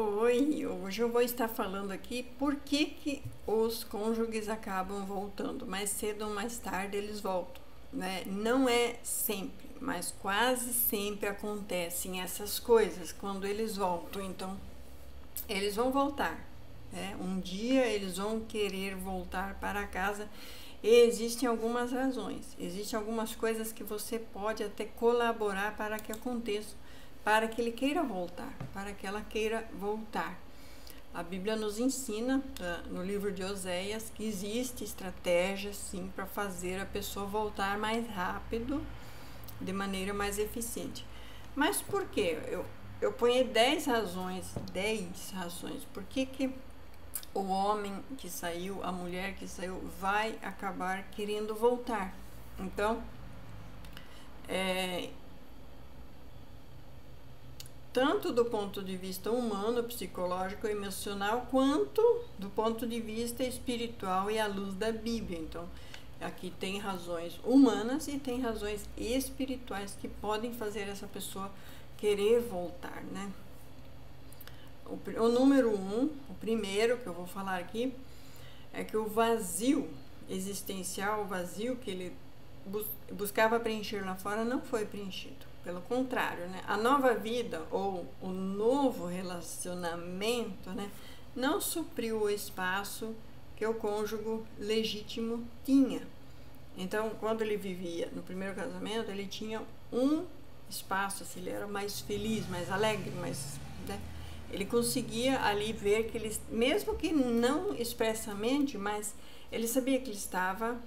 Oi, hoje eu vou estar falando aqui por que os cônjuges acabam voltando. Mais cedo ou mais tarde eles voltam, né? Não é sempre, mas quase sempre acontecem essas coisas quando eles voltam. Então, eles vão voltar, né? Um dia eles vão querer voltar para casa e existem algumas razões, existem algumas coisas que você pode até colaborar para que aconteça, para que ele queira voltar, para que ela queira voltar. A Bíblia nos ensina, no livro de Oséias, que existe estratégia, sim, para fazer a pessoa voltar mais rápido, de maneira mais eficiente. Mas por quê? Eu ponho 10 razões, 10 razões. Por que o homem que saiu, a mulher que saiu, vai acabar querendo voltar? Então, tanto do ponto de vista humano, psicológico, emocional, quanto do ponto de vista espiritual e à luz da Bíblia. Então, aqui tem razões humanas e tem razões espirituais que podem fazer essa pessoa querer voltar, né? O número 1, o primeiro que eu vou falar aqui, é que o vazio existencial, o vazio que ele buscava preencher lá fora, não foi preenchido. Pelo contrário, né? A nova vida ou o novo relacionamento, né, não supriu o espaço que o cônjuge legítimo tinha. Então, quando ele vivia no primeiro casamento, ele tinha um espaço, assim, ele era mais feliz, mais alegre, mais, né? Ele conseguia ali ver que ele, mesmo que não expressamente, mas ele sabia que ele estava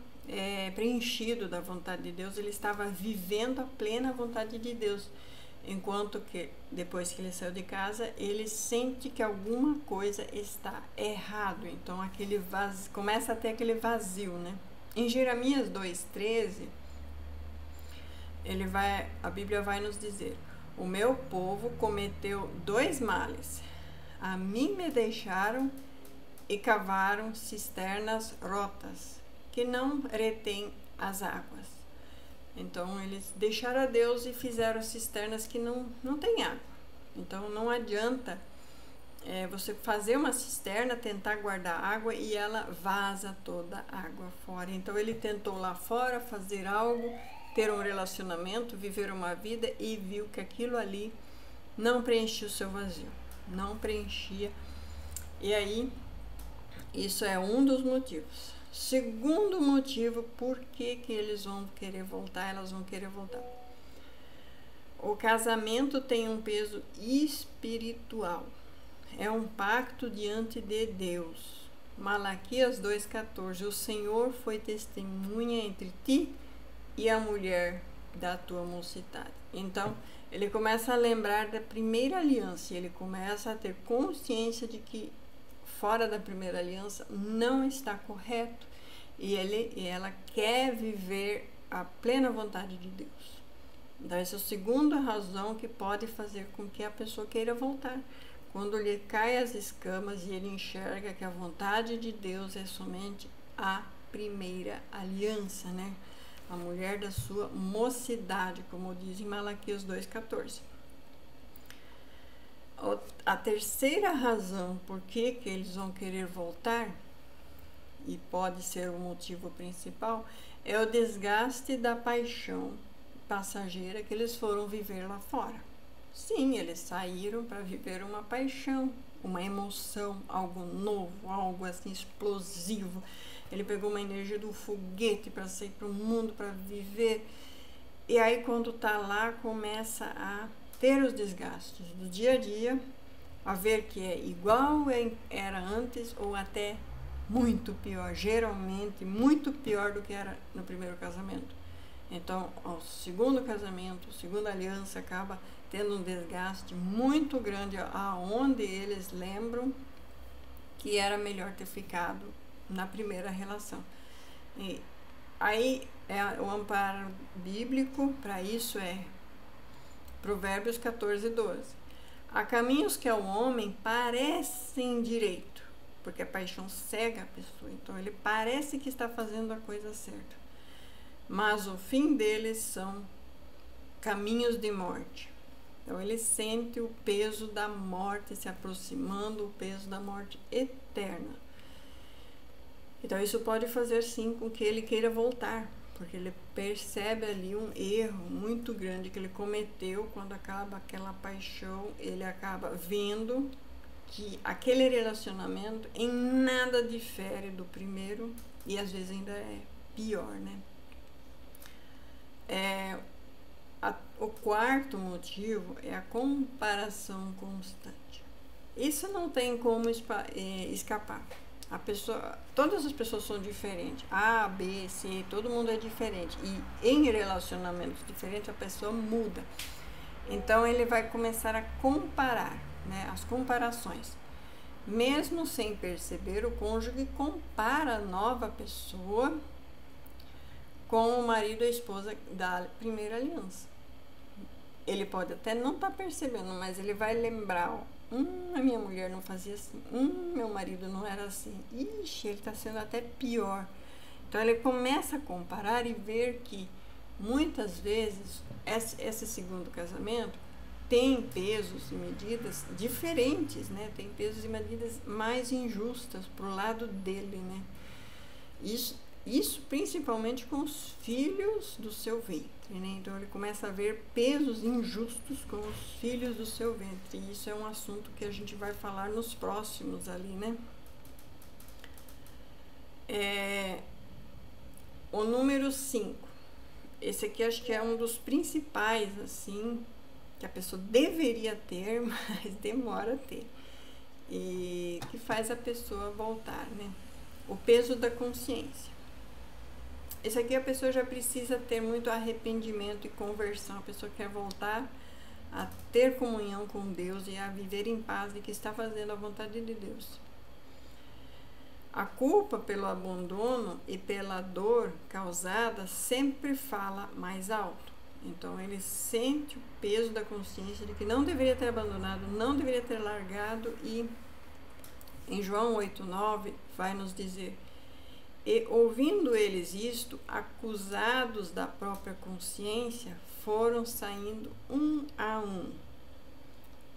preenchido da vontade de Deus, ele estava vivendo a plena vontade de Deus. Enquanto que depois que ele saiu de casa, ele sente que alguma coisa está errado. Então aquele vazio, começa a ter aquele vazio, né? Em Jeremias 2:13, a Bíblia vai nos dizer: o meu povo cometeu 2 males. A mim me deixaram e cavaram cisternas rotas, que não retêm as águas. Então, eles deixaram a Deus e fizeram cisternas que não têm água. Então, não adianta você fazer uma cisterna, tentar guardar água e ela vaza toda a água fora. Então, ele tentou lá fora fazer algo, ter um relacionamento, viver uma vida e viu que aquilo ali não preenchia o seu vazio, não preenchia. E aí, isso é um dos motivos. Segundo motivo, por que eles vão querer voltar, elas vão querer voltar. O casamento tem um peso espiritual. É um pacto diante de Deus. Malaquias 2:14. O Senhor foi testemunha entre ti e a mulher da tua mocidade. Então, ele começa a lembrar da primeira aliança. Ele começa a ter consciência de que fora da primeira aliança não está correto e ela quer viver a plena vontade de Deus. Então essa é a segunda razão que pode fazer com que a pessoa queira voltar. Quando lhe cai as escamas e ele enxerga que a vontade de Deus é somente a primeira aliança, né? A mulher da sua mocidade, como diz em Malaquias 2:14. A terceira razão por que eles vão querer voltar, e pode ser o motivo principal, é o desgaste da paixão passageira que eles foram viver lá fora. Sim, eles saíram para viver uma paixão, uma emoção, algo novo, algo assim explosivo. Ele pegou uma energia do foguete para sair para o mundo, para viver. E aí, quando está lá, começa a ter os desgastes do dia a dia, a ver que é igual era antes ou até muito pior, geralmente muito pior do que era no primeiro casamento. Então, o segundo casamento, a segunda aliança acaba tendo um desgaste muito grande, aonde eles lembram que era melhor ter ficado na primeira relação. E aí, o amparo bíblico para isso é Provérbios 14:12. Há caminhos que ao homem parecem direito, porque a paixão cega a pessoa. Então ele parece que está fazendo a coisa certa, mas o fim deles são caminhos de morte. Então ele sente o peso da morte se aproximando, o peso da morte eterna. Então isso pode fazer sim com que ele queira voltar, porque ele percebe ali um erro muito grande que ele cometeu. Quando acaba aquela paixão, ele acaba vendo que aquele relacionamento em nada difere do primeiro e às vezes ainda é pior, né? O quarto motivo é a comparação constante. Isso não tem como escapar. Todas as pessoas são diferentes. A, B, C, todo mundo é diferente. E em relacionamentos diferentes a pessoa muda. Então ele vai começar a comparar, né? As comparações. Mesmo sem perceber, o cônjuge compara a nova pessoa com o marido e a esposa da primeira aliança. Ele pode até não estar percebendo, mas ele vai lembrar, ó, a minha mulher não fazia assim, meu marido não era assim, ixi, ele está sendo até pior. Então ele começa a comparar e ver que muitas vezes esse segundo casamento tem pesos e medidas diferentes, né? Tem pesos e medidas mais injustas para o lado dele, né? Isso principalmente com os filhos do seu ventre, né? Então ele começa a ver pesos injustos com os filhos do seu ventre. E isso é um assunto que a gente vai falar nos próximos ali, né? O número 5. Esse aqui acho que é um dos principais, assim, que a pessoa deveria ter, mas demora a ter. E que faz a pessoa voltar, né? O peso da consciência. Esse aqui a pessoa já precisa ter muito arrependimento e conversão. A pessoa quer voltar a ter comunhão com Deus e a viver em paz de que está fazendo a vontade de Deus. A culpa pelo abandono e pela dor causada sempre fala mais alto. Então ele sente o peso da consciência de que não deveria ter abandonado, não deveria ter largado, e em João 8,9 vai nos dizer: e ouvindo eles isto, acusados da própria consciência, foram saindo um a um.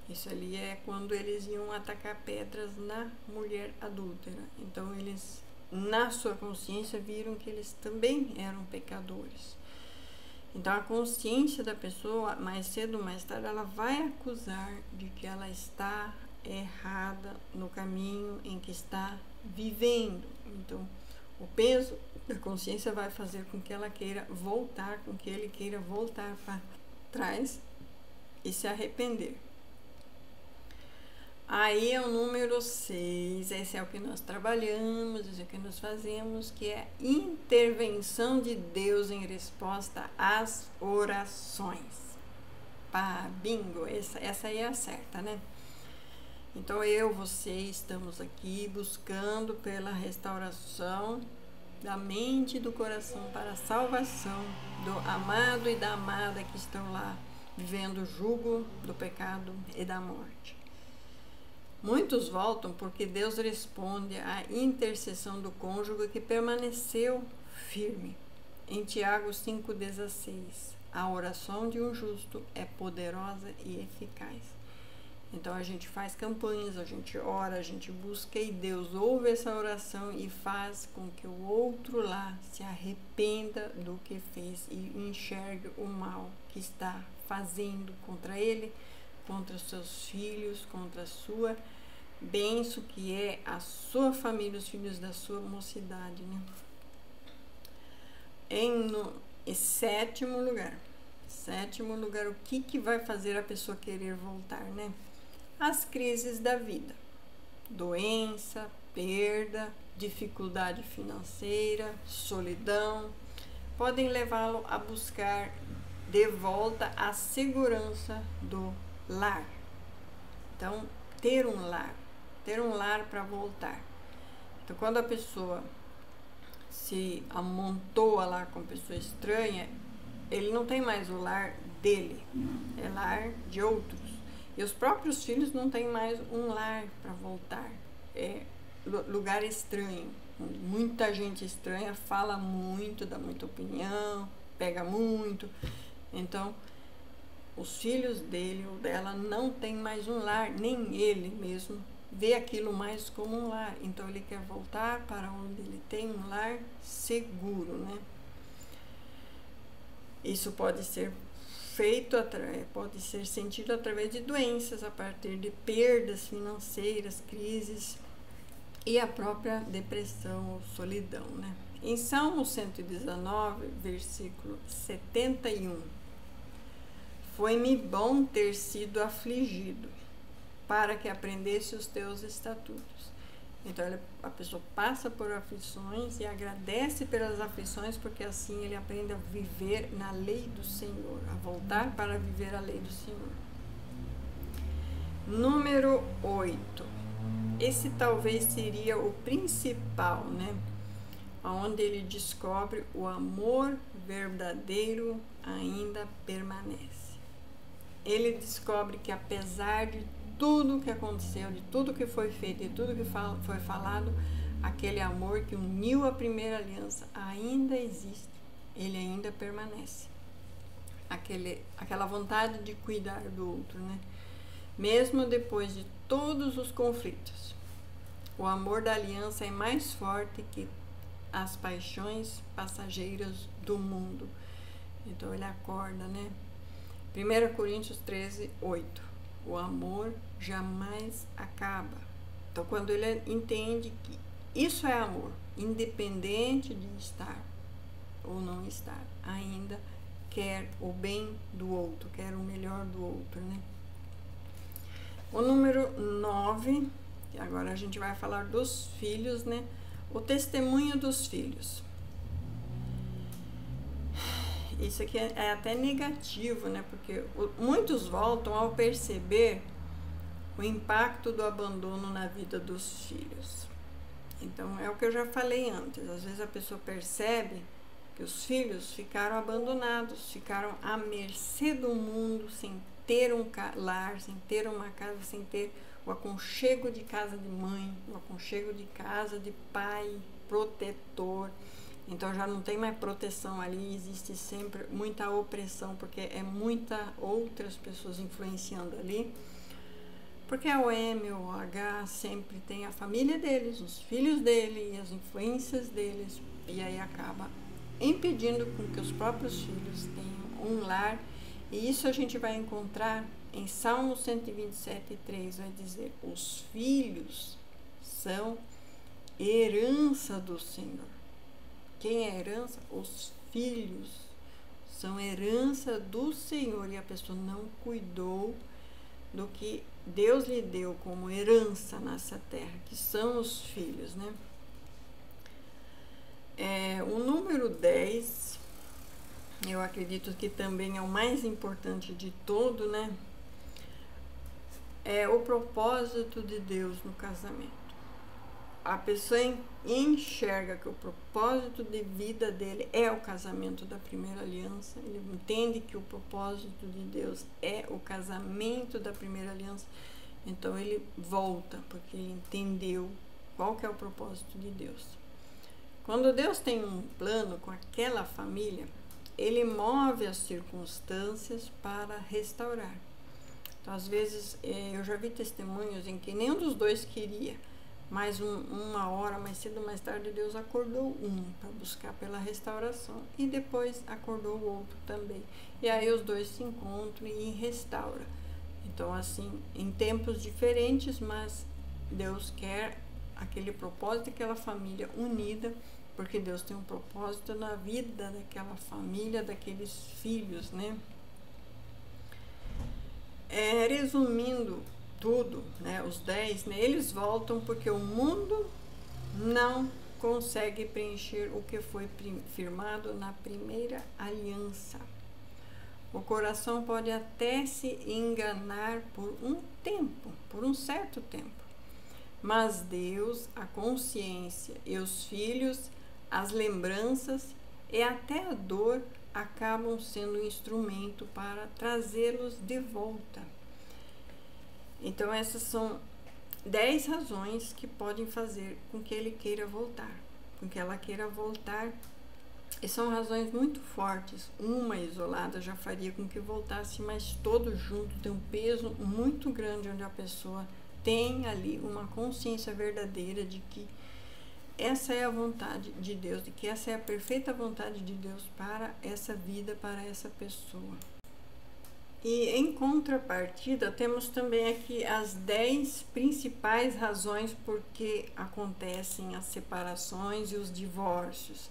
Isso ali é quando eles iam atacar pedras na mulher adúltera. Então eles, na sua consciência, viram que eles também eram pecadores. Então a consciência da pessoa, mais cedo ou mais tarde, ela vai acusar de que ela está errada no caminho em que está vivendo. Então o peso da consciência vai fazer com que ela queira voltar, com que ele queira voltar para trás e se arrepender. Aí é o número 6, esse é o que nós trabalhamos, esse é o que nós fazemos, que é intervenção de Deus em resposta às orações. Pá, bingo, essa aí é a certa, né? Então você estamos aqui buscando pela restauração da mente e do coração para a salvação do amado e da amada que estão lá vivendo o jugo do pecado e da morte. Muitos voltam porque Deus responde à intercessão do cônjuge que permaneceu firme. Em Tiago 5,16, a oração de um justo é poderosa e eficaz. Então a gente faz campanhas, a gente ora, a gente busca e Deus ouve essa oração e faz com que o outro lá se arrependa do que fez e enxergue o mal que está fazendo contra ele, contra os seus filhos, contra a sua bênção, que é a sua família, os filhos da sua mocidade, né? Em sétimo lugar, o que vai fazer a pessoa querer voltar, né? As crises da vida, doença, perda, dificuldade financeira, solidão, podem levá-lo a buscar de volta a segurança do lar. Então, ter um lar para voltar. Então, quando a pessoa se amontoa lá com pessoa estranha, ele não tem mais o lar dele, é lar de outros. E os próprios filhos não têm mais um lar para voltar, é lugar estranho. Muita gente estranha fala muito, dá muita opinião, pega muito. Então, os filhos dele ou dela não têm mais um lar, nem ele mesmo vê aquilo mais como um lar. Então ele quer voltar para onde ele tem um lar seguro, né? Isso pode ser feito, pode ser sentido através de doenças, a partir de perdas financeiras, crises e a própria depressão ou solidão, né? Em Salmo 119, versículo 71, foi-me bom ter sido afligido, para que aprendesse os teus estatutos. Então a pessoa passa por aflições e agradece pelas aflições, porque assim ele aprende a viver na lei do Senhor, a voltar para viver a lei do Senhor. Número 8. Esse talvez seria o principal, né? Onde ele descobre o amor verdadeiro ainda permanece. Ele descobre que apesar de tudo que aconteceu, de tudo que foi feito, de tudo que foi falado, aquele amor que uniu a primeira aliança ainda existe, ele ainda permanece. Aquela vontade de cuidar do outro, né? Mesmo depois de todos os conflitos, o amor da aliança é mais forte que as paixões passageiras do mundo. Então ele acorda, né? 1 Coríntios 13, 8. O amor jamais acaba. Então quando ele entende que isso é amor, independente de estar ou não estar, ainda quer o bem do outro, quer o melhor do outro, né? O número 9, e agora a gente vai falar dos filhos, né? O testemunho dos filhos. Isso aqui é até negativo, né? Porque muitos voltam ao perceber o impacto do abandono na vida dos filhos. Então, é o que eu já falei antes. Às vezes a pessoa percebe que os filhos ficaram abandonados, ficaram à mercê do mundo, sem ter um lar, sem ter uma casa, sem ter o aconchego de casa de mãe, o aconchego de casa de pai, protetor. Então já não tem mais proteção ali, existe sempre muita opressão, porque é muita outras pessoas influenciando ali. Porque a OM ou o H sempre tem a família deles, os filhos dele e as influências deles, e aí acaba impedindo com que os próprios filhos tenham um lar. E isso a gente vai encontrar em Salmo 127, 3, vai dizer: os filhos são herança do Senhor. Quem é herança? Os filhos são herança do Senhor, e a pessoa não cuidou do que Deus lhe deu como herança nessa terra, que são os filhos, né? O número 10, eu acredito que também é o mais importante de todo, né? É o propósito de Deus no casamento. A pessoa enxerga que o propósito de vida dele é o casamento da primeira aliança. Ele entende que o propósito de Deus é o casamento da primeira aliança. Então ele volta, porque ele entendeu qual que é o propósito de Deus. Quando Deus tem um plano com aquela família, ele move as circunstâncias para restaurar. Então, às vezes, eu já vi testemunhos em que nenhum dos dois queria, mas uma hora mais cedo ou mais tarde Deus acordou um para buscar pela restauração, e depois acordou o outro também, e aí os dois se encontram e restaura. Então, assim, em tempos diferentes, mas Deus quer aquele propósito, aquela família unida, porque Deus tem um propósito na vida daquela família, daqueles filhos, né? Resumindo tudo, né, os 10, né, eles voltam porque o mundo não consegue preencher o que foi firmado na primeira aliança. O coração pode até se enganar por um tempo, por um certo tempo, mas Deus, a consciência e os filhos, as lembranças e até a dor acabam sendo um instrumento para trazê-los de volta. Então essas são 10 razões que podem fazer com que ele queira voltar, com que ela queira voltar E são razões muito fortes. Uma isolada já faria com que voltasse, mas todos juntos tem um peso muito grande, onde a pessoa tem ali uma consciência verdadeira de que essa é a vontade de Deus, de que essa é a perfeita vontade de Deus para essa vida, para essa pessoa. E em contrapartida, temos também aqui as 10 principais razões por que acontecem as separações e os divórcios.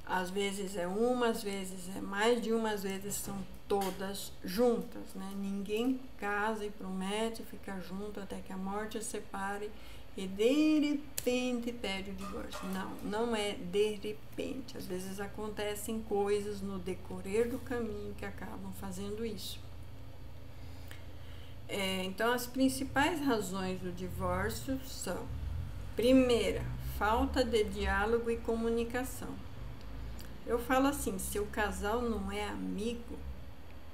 Às vezes é uma, às vezes é mais de uma, às vezes são todas juntas, né? Ninguém casa e promete ficar junto até que a morte os separe e de repente pede o divórcio. Não, não é de repente. Às vezes acontecem coisas no decorrer do caminho que acabam fazendo isso. Então, as principais razões do divórcio são: primeira, falta de diálogo e comunicação. Eu falo assim, se o casal não é amigo,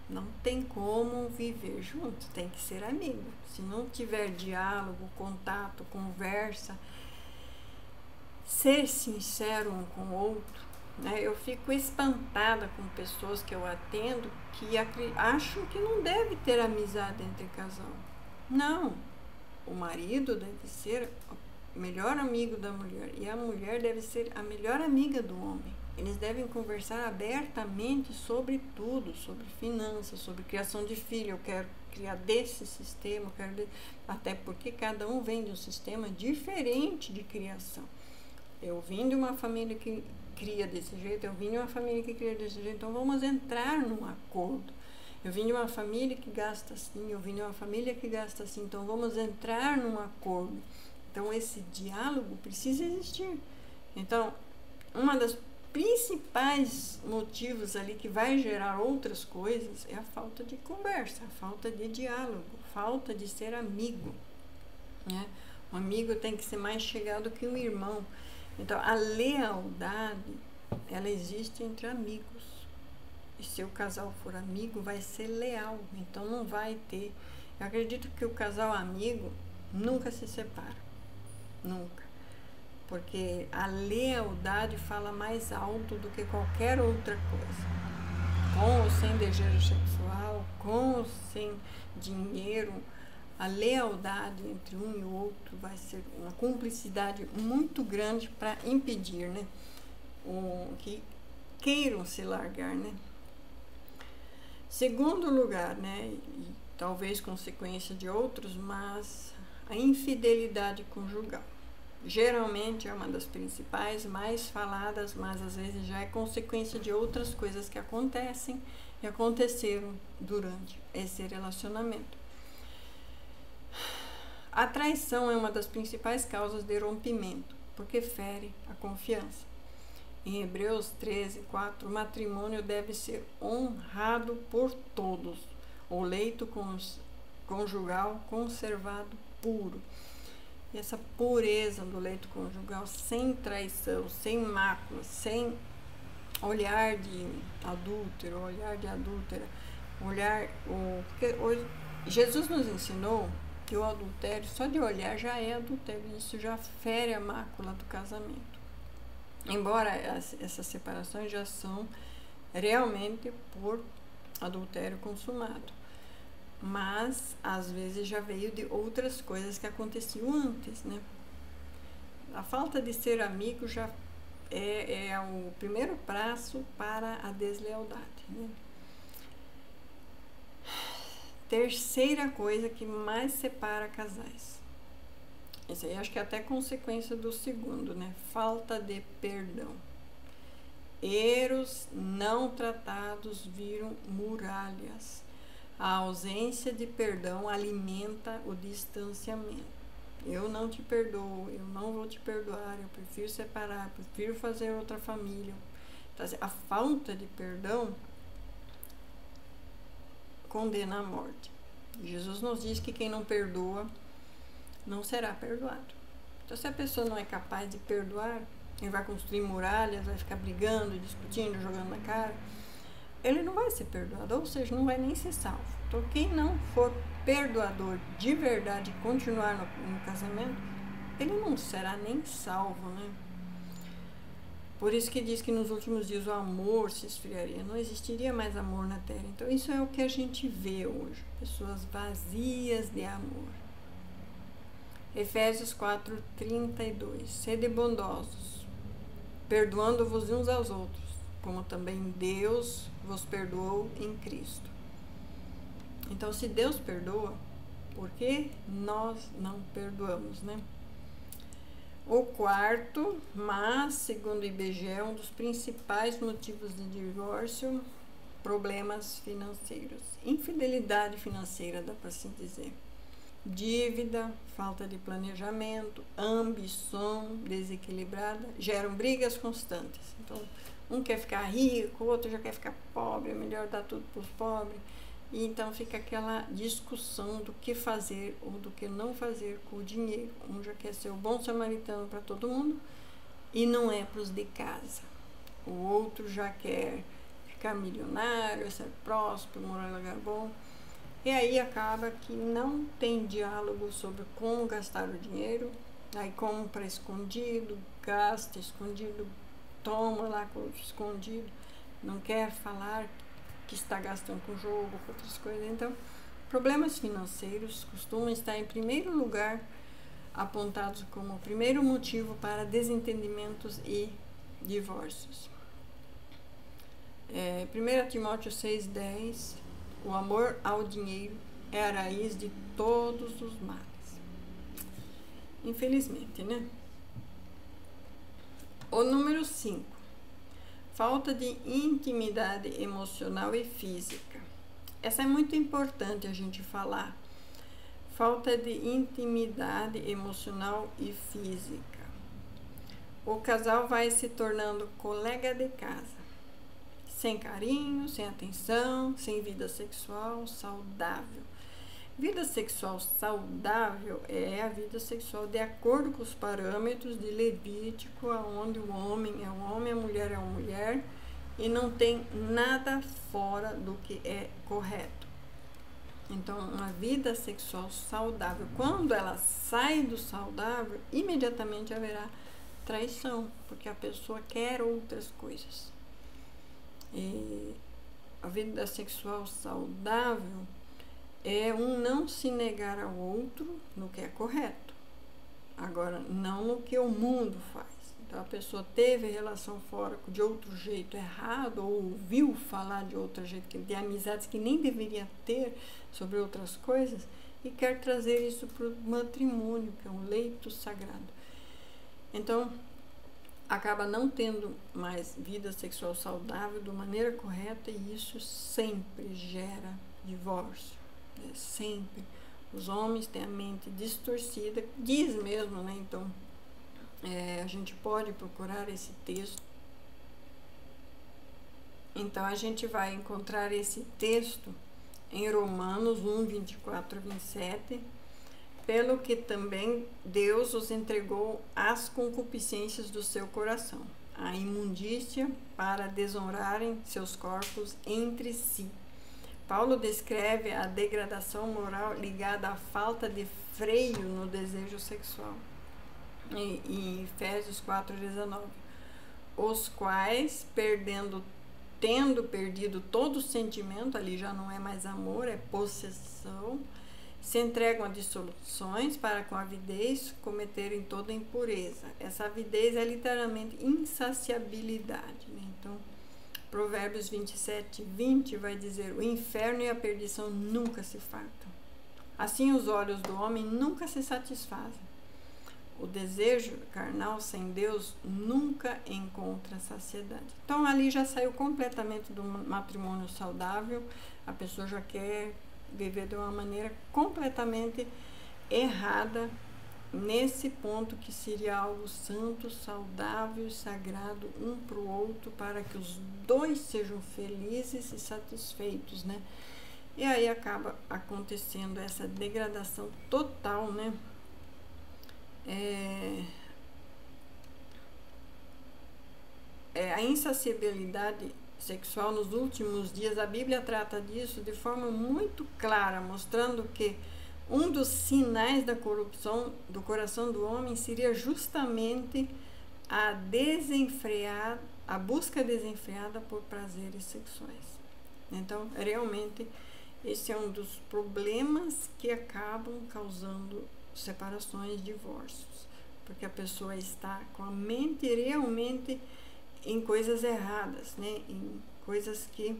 não tem como viver junto, tem que ser amigo. Se não tiver diálogo, contato, conversa, ser sincero um com o outro, né? Eu fico espantada com pessoas que eu atendo que acham que não deve ter amizade entre casal. Não, o marido deve ser o melhor amigo da mulher e a mulher deve ser a melhor amiga do homem. Eles devem conversar abertamente sobre tudo, sobre finanças, sobre criação de filho. Eu quero criar desse sistema, até porque cada um vem de um sistema diferente de criação. Eu vim de uma família que cria desse jeito, eu vim de uma família que cria desse jeito, então vamos entrar num acordo. Eu vim de uma família que gasta assim, eu vim de uma família que gasta assim, então vamos entrar num acordo. Então esse diálogo precisa existir. Então, uma das principais motivos ali que vai gerar outras coisas é a falta de conversa, a falta de diálogo, a falta de ser amigo, né? Um amigo tem que ser mais chegado que um irmão. Então, a lealdade, ela existe entre amigos. E se o casal for amigo, vai ser leal. Então, não vai ter... Eu acredito que o casal amigo nunca se separa. Nunca. Porque a lealdade fala mais alto do que qualquer outra coisa. Com ou sem desejo sexual, com ou sem dinheiro, a lealdade entre um e o outro vai ser uma cumplicidade muito grande para impedir, né, que queiram se largar, né. Segundo lugar, né, e talvez consequência de outros, mas a infidelidade conjugal. Geralmente é uma das principais, mais faladas, mas às vezes já é consequência de outras coisas que acontecem e aconteceram durante esse relacionamento. A traição é uma das principais causas de rompimento, porque fere a confiança. Em Hebreus 13:4, o matrimônio deve ser honrado por todos, o leito conjugal conservado puro. E essa pureza do leito conjugal, sem traição, sem mácula, sem olhar de adúltero, olhar de adúltera, porque hoje Jesus nos ensinou que o adultério, só de olhar já é adultério, isso já fere a mácula do casamento. Embora essas separações já são realmente por adultério consumado, mas às vezes já veio de outras coisas que aconteciam antes, né? A falta de ser amigo já é o primeiro passo para a deslealdade, né? Terceira coisa que mais separa casais. Isso aí acho que é até consequência do segundo, né? Falta de perdão. Erros não tratados viram muralhas. A ausência de perdão alimenta o distanciamento. Eu não te perdoo, eu não vou te perdoar, eu prefiro separar, prefiro fazer outra família. Então, a falta de perdão condena a morte. Jesus nos diz que quem não perdoa não será perdoado. Então, se a pessoa não é capaz de perdoar, ele vai construir muralhas, vai ficar brigando, discutindo, jogando na cara, ele não vai ser perdoado, ou seja, não vai nem ser salvo. Então, quem não for perdoador de verdade e continuar no casamento, ele não será nem salvo, né? Por isso que diz que nos últimos dias o amor se esfriaria, não existiria mais amor na terra. Então isso é o que a gente vê hoje, pessoas vazias de amor. Efésios 4:32. Sede bondosos, perdoando-vos uns aos outros, como também Deus vos perdoou em Cristo. Então, se Deus perdoa, por que nós não perdoamos, né? O quarto, mas, segundo o IBGE, é um dos principais motivos de divórcio, problemas financeiros. Infidelidade financeira, dá para assim dizer. Dívida, falta de planejamento, ambição desequilibrada, geram brigas constantes. Então, um quer ficar rico, o outro já quer ficar pobre, é melhor dar tudo para os pobres. E então fica aquela discussão do que fazer ou do que não fazer com o dinheiro. Um já quer ser o bom samaritano para todo mundo e não é para os de casa. O outro já quer ficar milionário, ser próspero, morar em lugar bom. E aí acaba que não tem diálogo sobre como gastar o dinheiro. Aí compra escondido, gasta escondido, toma lá escondido, não quer falar que está gastando com jogo, com outras coisas. Então, problemas financeiros costumam estar em primeiro lugar, apontados como o primeiro motivo para desentendimentos e divórcios. 1 Timóteo 6,10, o amor ao dinheiro é a raiz de todos os males. Infelizmente, né? O número 5, falta de intimidade emocional e física. Essa é muito importante a gente falar. Falta de intimidade emocional e física. O casal vai se tornando colega de casa, sem carinho, sem atenção, sem vida sexual saudável. Vida sexual saudável é a vida sexual de acordo com os parâmetros de Levítico, onde o homem é o homem, a mulher é a mulher, e não tem nada fora do que é correto. Então, uma vida sexual saudável, quando ela sai do saudável, imediatamente haverá traição, porque a pessoa quer outras coisas. E a vida sexual saudável é um não se negar ao outro no que é correto. Agora, não no que o mundo faz. Então, a pessoa teve relação fora de outro jeito errado, ou ouviu falar de outro jeito, de amizades que nem deveria ter sobre outras coisas, e quer trazer isso para o matrimônio, que é um leito sagrado. Então, acaba não tendo mais vida sexual saudável de maneira correta, e isso sempre gera divórcio. Sempre. Os homens têm a mente distorcida, diz mesmo, né? Então, a gente pode procurar esse texto. Então, a gente vai encontrar esse texto em Romanos 1:24-27, pelo que também Deus os entregou às concupiscências do seu coração, a imundícia, para desonrarem seus corpos entre si. Paulo descreve a degradação moral ligada à falta de freio no desejo sexual. Em Efésios 4:19, os quais, tendo perdido todo o sentimento, ali já não é mais amor, é possessão, se entregam a dissoluções para com avidez cometerem toda impureza. Essa avidez é literalmente insaciabilidade, né? Então, Provérbios 27:20 vai dizer: o inferno e a perdição nunca se fartam. Assim os olhos do homem nunca se satisfazem. O desejo carnal sem Deus nunca encontra saciedade. Então ali já saiu completamente do matrimônio saudável. A pessoa já quer viver de uma maneira completamente errada, nesse ponto que seria algo santo, saudável e sagrado um para o outro, para que os dois sejam felizes e satisfeitos, né? E aí acaba acontecendo essa degradação total, né? A insaciabilidade sexual nos últimos dias, a Bíblia trata disso de forma muito clara, mostrando que um dos sinais da corrupção do coração do homem seria justamente a busca desenfreada por prazeres sexuais. Então, realmente, esse é um dos problemas que acabam causando separações, divórcios, porque a pessoa está com a mente realmente em coisas erradas, né? Em coisas que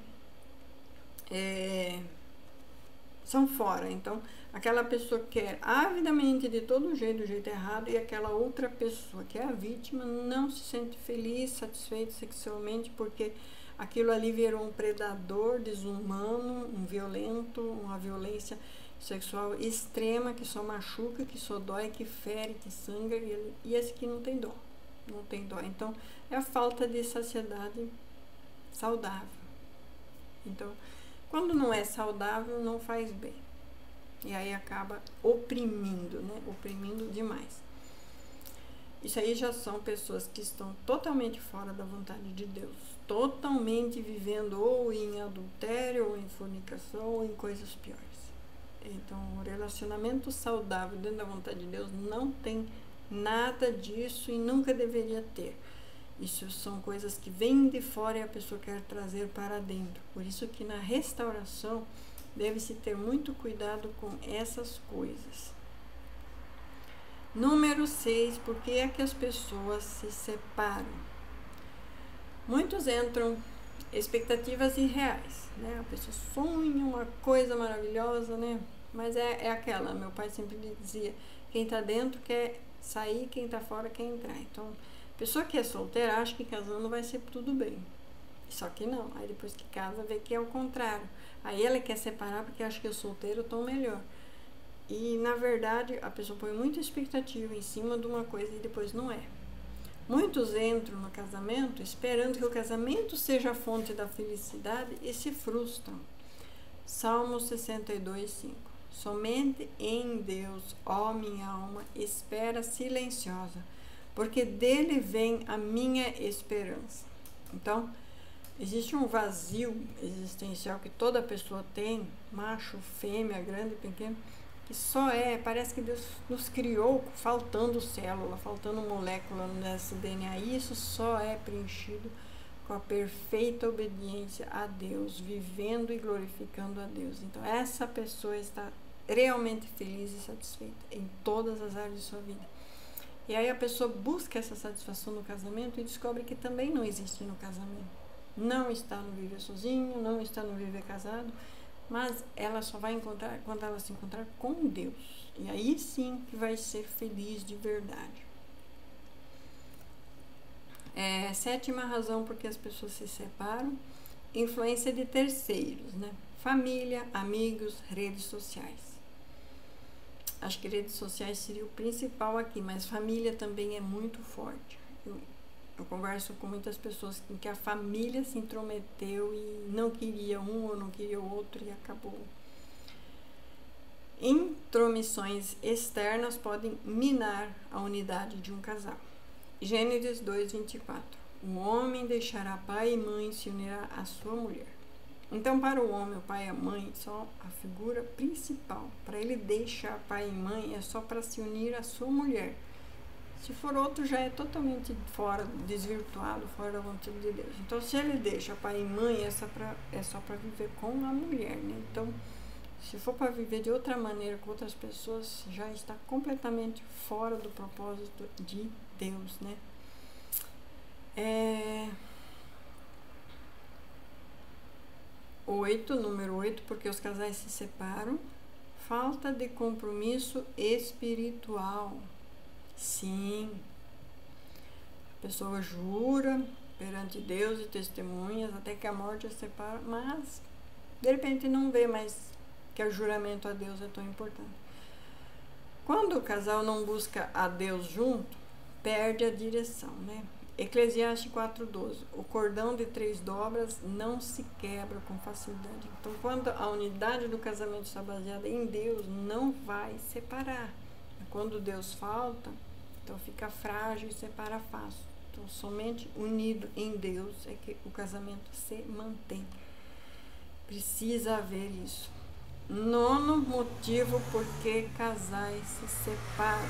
são fora. Então, aquela pessoa quer avidamente de todo jeito, do jeito errado, e aquela outra pessoa, que é a vítima, não se sente feliz, satisfeita sexualmente, porque aquilo ali virou um predador desumano, um violento, uma violência sexual extrema, que só machuca, que só dói, que fere, que sangra, e esse aqui não tem dó. Não tem dó. Então, é a falta de saciedade saudável. Então, quando não é saudável, não faz bem. E aí acaba oprimindo, né? Oprimindo demais. Isso aí já são pessoas que estão totalmente fora da vontade de Deus. Totalmente vivendo ou em adultério, ou em fornicação, ou em coisas piores. Então, o relacionamento saudável dentro da vontade de Deus não tem nada disso e nunca deveria ter. Isso são coisas que vêm de fora e a pessoa quer trazer para dentro. Por isso que na restauração deve-se ter muito cuidado com essas coisas. Número 6, por que é que as pessoas se separam? Muitos entram expectativas irreais, né? A pessoa sonha uma coisa maravilhosa, né? Mas é aquela, meu pai sempre dizia, quem está dentro quer sair, quem está fora quer entrar. Então, a pessoa que é solteira acha que casando vai ser tudo bem. Só que não. Aí depois que casa, vê que é o contrário. Aí ela quer separar porque acha que o solteiro estão melhor. E, na verdade, a pessoa põe muita expectativa em cima de uma coisa e depois não é. Muitos entram no casamento esperando que o casamento seja a fonte da felicidade e se frustram. Salmo 62, 5. Somente em Deus, ó minha alma, espera silenciosa, porque dele vem a minha esperança. Então, existe um vazio existencial que toda pessoa tem, macho, fêmea, grande, pequeno, que só parece que Deus nos criou faltando célula, faltando molécula nesse DNA. E isso só é preenchido com a perfeita obediência a Deus, vivendo e glorificando a Deus. Então, essa pessoa está realmente feliz e satisfeita em todas as áreas de sua vida. E aí a pessoa busca essa satisfação no casamento e descobre que também não existe no casamento. Não está no viver sozinho, não está no viver casado, mas ela só vai encontrar quando ela se encontrar com Deus. E aí sim que vai ser feliz de verdade. Sétima razão por que as pessoas se separam, influência de terceiros, né? Família, amigos, redes sociais. Acho que redes sociais seria o principal aqui, mas família também é muito forte. Eu converso com muitas pessoas em que a família se intrometeu e não queria um ou não queria o outro e acabou. Intromissões externas podem minar a unidade de um casal. Gênesis 2:24. O homem deixará pai e mãe e se unirá à sua mulher. Então, para o homem, o pai e a mãe são a figura principal. Para ele deixar pai e mãe é só para se unir à sua mulher. Se for outro, já é totalmente fora, desvirtuado, fora da vontade de Deus. Então, se ele deixa pai e mãe, é só para viver com a mulher, né? Então, se for para viver de outra maneira com outras pessoas, já está completamente fora do propósito de Deus, né? Número 8, porque os casais se separam. Falta de compromisso espiritual. Sim, a pessoa jura perante Deus e testemunhas até que a morte os separa, mas de repente não vê mais que o juramento a Deus é tão importante. Quando o casal não busca a Deus junto, perde a direção, né? Eclesiastes 4:12. O cordão de 3 dobras não se quebra com facilidade. Então, quando a unidade do casamento está baseada em Deus, não vai separar. Quando Deus falta, então fica frágil e separa fácil. Então, somente unido em Deus é que o casamento se mantém. Precisa haver isso. 9º motivo por que casais se separam.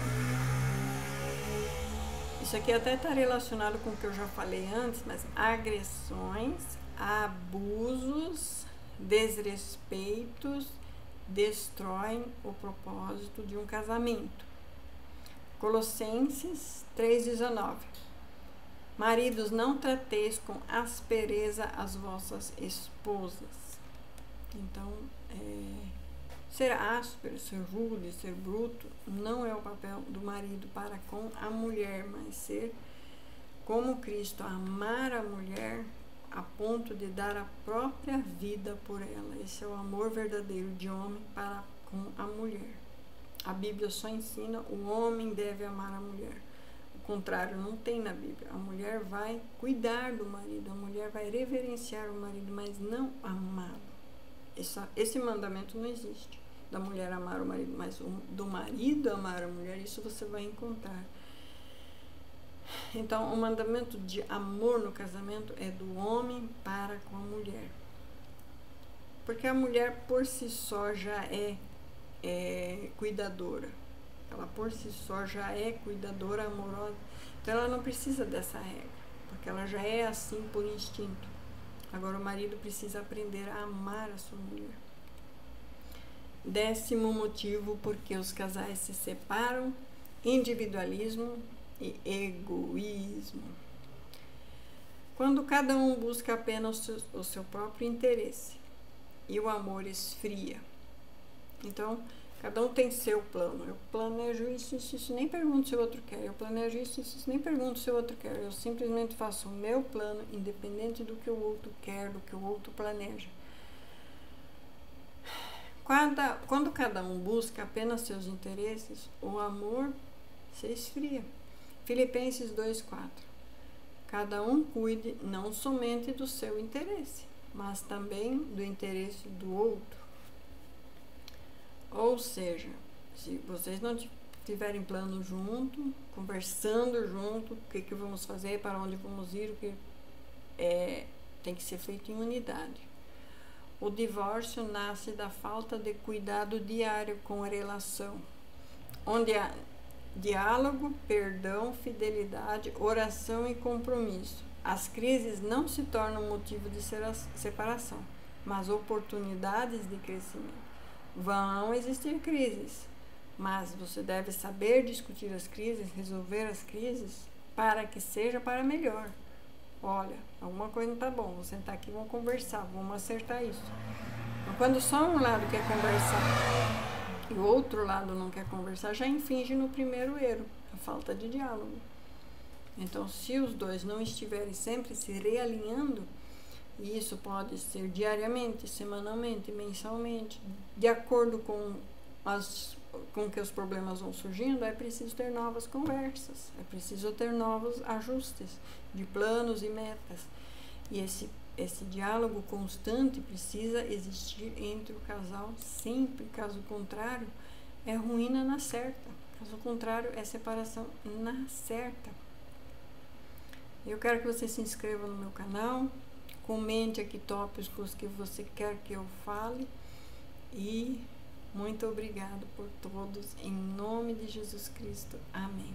Isso aqui até está relacionado com o que eu já falei antes, mas agressões, abusos, desrespeitos destroem o propósito de um casamento. Colossenses 3,19. Maridos, não trateis com aspereza as vossas esposas. Então, ser áspero, ser rude, ser bruto, não é o papel do marido para com a mulher, mas ser como Cristo, amar a mulher a ponto de dar a própria vida por ela. Esse é o amor verdadeiro de homem para com a mulher. A Bíblia só ensina o homem deve amar a mulher. O contrário não tem na Bíblia. A mulher vai cuidar do marido, a mulher vai reverenciar o marido, mas não amá-lo. Esse mandamento não existe, da mulher amar o marido, mas do marido amar a mulher, isso você vai encontrar. Então, o mandamento de amor no casamento é do homem para com a mulher. Porque a mulher por si só já é cuidadora. Ela por si só já é cuidadora, amorosa. Então, ela não precisa dessa regra, porque ela já é assim por instinto. Agora, o marido precisa aprender a amar a sua mulher. 10º motivo porque os casais se separam: individualismo e egoísmo. Quando cada um busca apenas o seu próprio interesse e o amor esfria. Então, cada um tem seu plano. Eu planejo isso, nem pergunto se o outro quer. Eu planejo isso, nem pergunto se o outro quer. Eu simplesmente faço o meu plano, independente do que o outro quer, do que o outro planeja. Quando cada um busca apenas seus interesses, o amor se esfria. Filipenses 2,4. Cada um cuide não somente do seu interesse, mas também do interesse do outro. Ou seja, se vocês não tiverem plano junto, conversando junto, o que vamos fazer, para onde vamos ir, o que tem que ser feito em unidade. O divórcio nasce da falta de cuidado diário com a relação, onde há diálogo, perdão, fidelidade, oração e compromisso. As crises não se tornam motivo de separação, mas oportunidades de crescimento. Vão existir crises, mas você deve saber discutir as crises, resolver as crises, para que seja para melhor. Olha, alguma coisa não está bom, vou sentar aqui e vamos conversar, vamos acertar isso. Então, quando só um lado quer conversar e o outro lado não quer conversar, já infringe no primeiro erro, a falta de diálogo. Então, se os dois não estiverem sempre se realinhando, e isso pode ser diariamente, semanalmente, mensalmente, de acordo com que os problemas vão surgindo, é preciso ter novas conversas, é preciso ter novos ajustes de planos e metas. E esse diálogo constante precisa existir entre o casal sempre. Caso contrário, é ruína na certa. Caso contrário, é separação na certa. Eu quero que você se inscreva no meu canal, comente aqui tópicos que você quer que eu fale e muito obrigado por todos, em nome de Jesus Cristo. Amém.